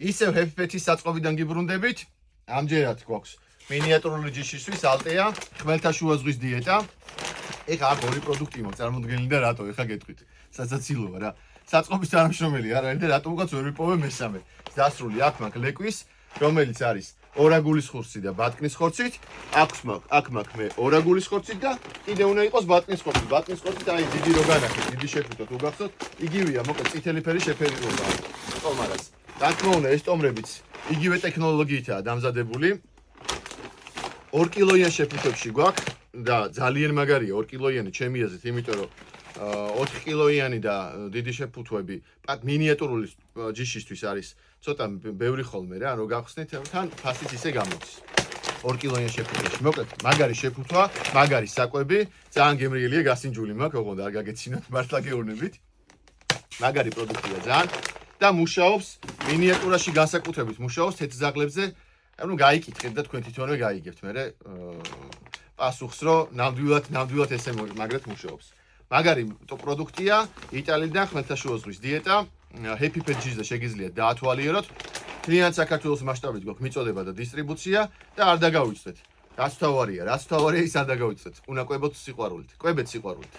ისევ ჰეფიფეთის საწყობიდან გიბრუნდებით. ამჯერად გვაქვს მინიატურული ჯიშისთვის ალტეა, ხმელთაშუა ზღვის დიეტა. ეხა აქ ორი პროდუქტი მაქვს წარმოდგენილი და რატო ეხა გეტყვით. სასაცილოა რა. საწყობის თანამშრომელი არ არის და რატომღაც ვერ ვიპოვე მესამე. დასრული აქ მაქვს ლეკვის, რომელიც არის ორაგულის ხორცი და ბატკნის ხორცით. აქ მაქვს მე ორაგულის ხორცით და კიდე უნდა იყოს ბატკნის ხორცი. ბატკნის ხორცით აი დიდი რო განახეთ, დიდი შეფრითოთ უგახსოთ. იგივეა, მოკლედ წითელი ფერი შეფერილობა. ტომარას. რა თქმა უნდა, ეს ტომრებიც იგივე ტექნოლოგიითაა დამზადებული. 2 კილოიან შეფრითებში გვაქვს და ძალიან მაგარია 2 კილოიანი ჩემი აზრით, იმიტომ რომ 4 კილოიანი და დიდი შეფუთვები მინიატურული ჯიშისთვის არის ცოტა ბევრი ხოლმე რა, რომ გახსნით, თან ფასიც ისე გამოდის. 2 კილოიან შეფუთვაში. მოკლედ, მაგარი შეფუთვა, მაგარი საკვები, ძალიან გემრიელია, გასინჯული მაქვს, ოღონდ არ გაგეცინოთ, მართლა გეუბნებით. მაგარი პროდუქტია ძალიან და მუშაობს მინიატურაში განსაკუთრებით მუშაობს თეთრ-ზაღლებზე. ანუ გაიკითხეთ და თქვენ თვითონვე გაიგებთ, მერე პასუხს რომ ნამდვილად ესე მაგრად მუშაობს. მაგარი პროდუქტია იტალიიდან ხმელთაშუა ზღვის დიეტა, ჰეფიფეთჯიზე შეგიძლიათ დაათვალიეროთ. მთლიან საქართველოს მასშტაბით გვაქვს მიწოდება და დისტრიბუცია და არ დაგავიწყდეთ. რაც თავარია, ის არ დაგავიწყდეთ. უნდა ყვებოთ სიყვარულით. ყვებეთ სიყვარულით.